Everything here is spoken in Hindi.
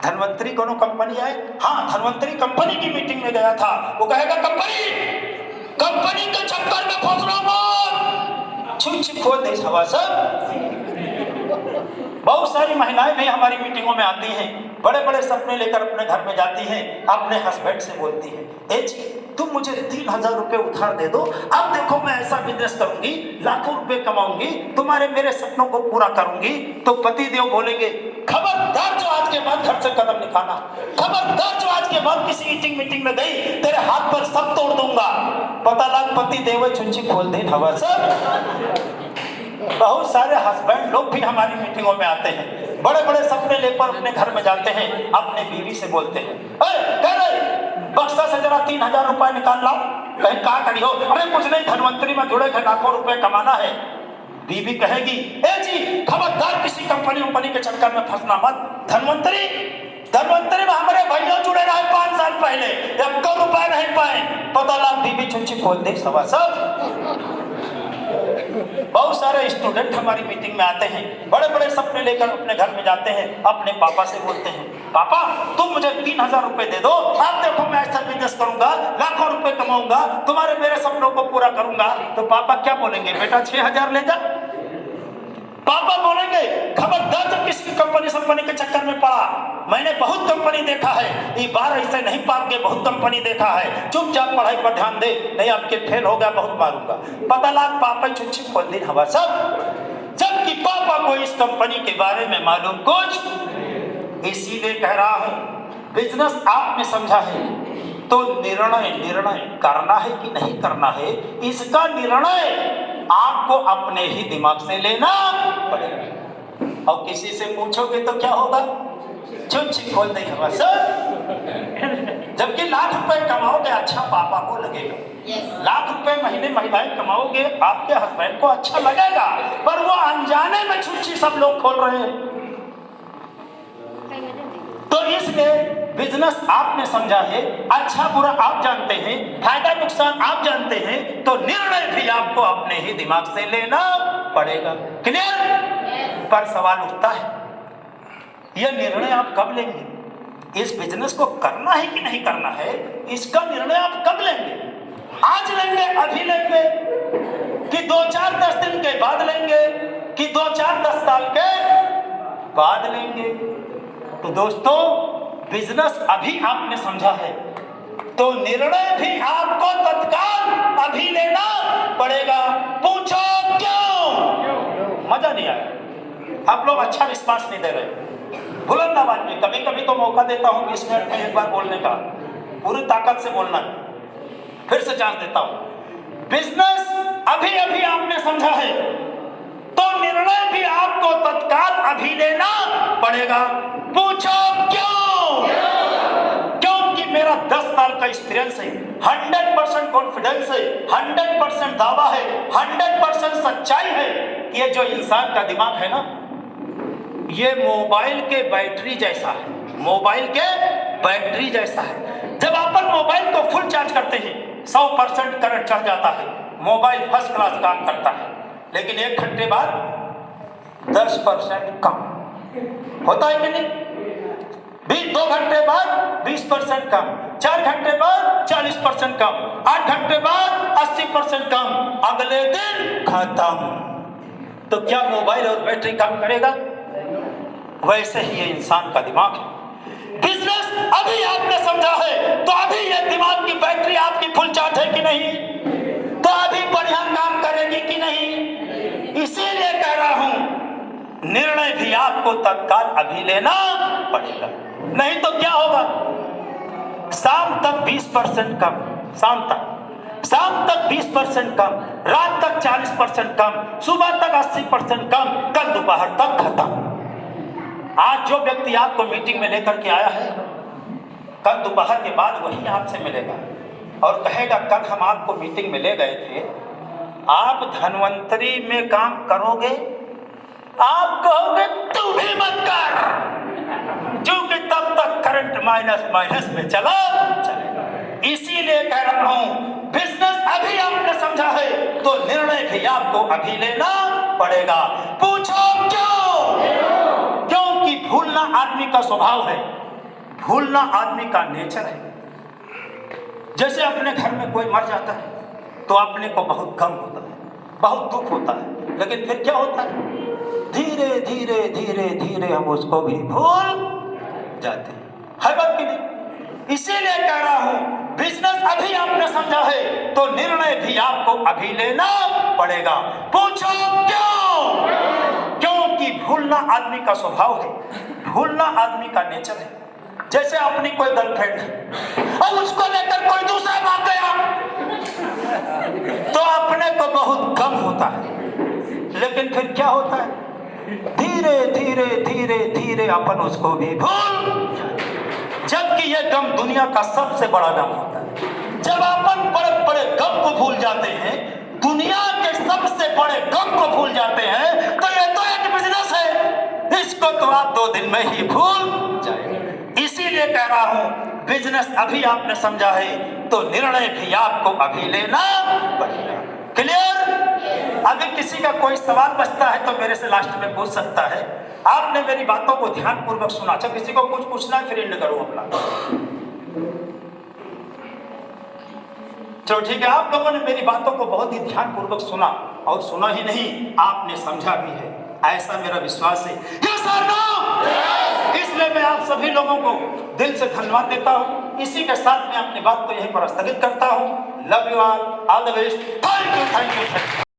धनवंतरी कोनो कंपनी है? हाँ, धनवंतरी कंपनी की मीटिंग में गया था। वो कहेगा कंपनी के चक्कर में फंसना मत, छुप खोल दे हवा सब। बहुत सारी महिलाएं भी हमारी मीटिंगों में आती हैं, बड़े बड़े सपने लेकर अपने घर में जाती हैं, अपने हस्बैंड से बोलती हैं, ए जी तुम मुझे 3000 रुपए उधार दे दो, अब देखो मैं ऐसा बिजनेस करूंगी, लाखों रुपए कमाऊंगी, तुम्हारे मेरे सपनों को पूरा करूंगी। तो पति देव बोलेंगे, खबरदार जो आज के बाद घर से कदम निकालना, खबरदार जो आज के बाद किसी मीटिंग में गई, तेरे हाथ पर सब तोड़ दूंगा। पता लग पति देव छुंची खोल दे हवा सब। बहुत सारे हस्बैंड लोग भी हमारी मीटिंगों में आते हैं, बड़े बड़े सपने लेकर अपने घर में जाते हैं, अपने बीवी से बोलते हैं, कह रहे बक्सा से जरा 3000 रुपए निकाल लाओ। कहीं कहा करी हो? अरे कुछ नहीं, धनवंतरी में जुड़े थे, लाखों रुपए कमाना है। बीवी कहेगी, ए जी खबरदार किसी कंपनी के चक्कर में फंसना मत। धनवंतरी में हमारे भैया जुड़े रहे 5 साल पहले, 1 रुपए नहीं पाए। पता लग बीवी छुंची खोल दे सवा सब। बहुत सारे स्टूडेंट हमारी मीटिंग में आते हैं, बड़े बड़े सपने लेकर अपने घर में जाते हैं, अपने पापा से बोलते हैं, पापा तुम मुझे 3000 रुपए दे दो, आप देखो मैं ऐसा बिजनेस करूंगा, लाखों रुपए कमाऊंगा, तुम्हारे मेरे सपनों को पूरा करूंगा। तो पापा क्या बोलेंगे, बेटा 6000 ले जा। पापा बोलेंगे, खबरदार जब किसी कंपनी के चक्कर में पड़ा, मैंने बहुत कंपनी देखा है, ये बार ऐसे नहीं पाओगे, बहुत कंपनी देखा है, चुपचाप पढ़ाई पर ध्यान दे, नहीं आपके फेल हो गया बहुत मारूंगा। पता लग पापा छुच्छी खोल दी हवा सब, जबकि पापा को इस कंपनी के बारे में मालूम कुछ। इसीलिए कह रहा हूं, बिजनेस आपने समझा है तो निर्णय करना है कि नहीं करना है, इसका निर्णय आपको अपने ही दिमाग से लेना पड़ेगा। और किसी से पूछोगे तो क्या होगा, छुच्छी खोल देंगे बस। जबकि लाख रुपए कमाओगे अच्छा पापा को लगेगा, लाख रुपए महीने महिलाएं कमाओगे आपके हस्बैंड को अच्छा लगेगा, पर वो अनजाने में छुच्छी सब लोग खोल रहे हैं। तो इसलिए बिजनेस आपने समझा है, अच्छा बुरा आप जानते हैं, फायदा नुकसान आप जानते हैं, तो निर्णय भी आपको अपने ही दिमाग से लेना पड़ेगा। क्लियर? पर सवाल उठता है, यह निर्णय आप कब लेंगे? इस बिजनेस को करना है कि नहीं करना है, इसका निर्णय आप कब लेंगे? आज लेंगे, अभी लेंगे, कि 2-4-10 दिन के बाद लेंगे, कि 2-4-10 साल के बाद लेंगे? तो दोस्तों, बिजनेस अभी आपने समझा है तो निर्णय भी आपको तत्काल अभी लेना पड़ेगा। पूछो क्यों? मजा नहीं आया, आप लोग अच्छा रिस्पांस नहीं दे रहे। बुलंद आवाज में, कभी कभी तो मौका देता हूं 20 मिनट में एक बार बोलने का, पूरी ताकत से बोलना, फिर से चांस देता हूं। बिजनेस अभी अभी आपने समझा है तो निर्णय भी आपको तत्काल अभी लेना पड़ेगा। पूछो क्यों? क्योंकि मेरा 10 साल का एक्सपीरियंस है, 100% कॉन्फिडेंस है, 100% दावा है, 100% सच्चाई है कि ये जो इंसान का दिमाग है ना, ये मोबाइल के बैटरी जैसा है, मोबाइल के बैटरी जैसा है। जब अपन मोबाइल को फुल चार्ज करते हैं 100% करंट चढ़ जाता है, मोबाइल फर्स्ट क्लास काम करता है, लेकिन 1 घंटे बाद 10% कम होता है कि नहीं? 2 घंटे बाद 20% कम, 4 घंटे बाद 40% कम, 8 घंटे बाद 80% कम, अगले दिन खत्म। तो क्या मोबाइल और बैटरी काम करेगा? वैसे ही ये इंसान का दिमाग है। बिजनेस अभी आपने समझा है तो अभी ये दिमाग की बैटरी आपकी फुल चार्ज है कि नहीं, तो अभी बढ़िया काम करेगी कि नहीं? इसीलिए कह रहा हूं, निर्णय भी आपको तत्काल अभी लेना पड़ेगा, नहीं तो क्या होगा? शाम तक 20% कम, शाम तक 20% कम, रात तक 40% कम, सुबह तक 80% कम, कल दोपहर तक खत्म। आज जो व्यक्ति आपको मीटिंग में लेकर के आया है, कल दोपहर के बाद वही आपसे मिलेगा और कहेगा, कल हम आपको मीटिंग में ले गए थे, आप धनवंतरी में काम करोगे? आप कहोगे तू भी मत कर, क्योंकि तब तक करंट माइनस में चलेगा। इसीलिए कह रहा हूं, बिजनेस अभी आपने समझा है तो निर्णय भी आपको अभी लेना पड़ेगा। पूछो क्यों? क्योंकि भूलना आदमी का स्वभाव है, भूलना आदमी का नेचर है। जैसे अपने घर में कोई मर जाता है तो अपने को बहुत गम होता है, बहुत दुख होता है, लेकिन फिर क्या होता है, धीरे धीरे धीरे धीरे हम उसको भी भूल जाते हैं। है बात कि नहीं? इसीलिए कह रहा हूं, बिजनेस अभी आपने समझा है तो निर्णय भी आपको अभी लेना पड़ेगा। पूछो क्यों? क्योंकि भूलना आदमी का स्वभाव है, भूलना आदमी का नेचर है। जैसे अपनी कोई गर्लफ्रेंड है और उसको लेकर कोई दूसरा भाग गया तो अपने को बहुत गम होता है, लेकिन फिर क्या होता है, धीरे धीरे धीरे धीरे अपन उसको भी भूल, जबकि यह गम दुनिया का सबसे बड़ा गम होता है। जब अपन बड़े बड़े गम को भूल जाते हैं, दुनिया के सबसे बड़े गम को भूल जाते हैं, तो यह तो एक बिजनेस है, इसको तो आप 2 दिन में ही भूल जाएंगे। इसीलिए कह रहा हूं, बिजनेस अभी आपने समझा है तो निर्णय भी आपको अभी लेना पड़ेगा। क्लियर? अभी किसी का कोई सवाल बचता है तो मेरे से लास्ट में पूछ सकता है। आपने मेरी बातों को ध्यान पूर्वक सुना। अच्छा, किसी को कुछ पूछना है फिर एंड करो अपना। चलो ठीक है, आप लोगों ने मेरी बातों को बहुत ही ध्यान पूर्वक सुना, और सुना ही नहीं, आपने समझा भी है, ऐसा मेरा विश्वास है। Yes or no? इसलिए मैं आप सभी लोगों को दिल से धन्यवाद देता हूं। इसी के साथ मैं अपनी बात को यहीं पर स्थगित करता हूं। Love you all the best. Thank you, thank you, thank you.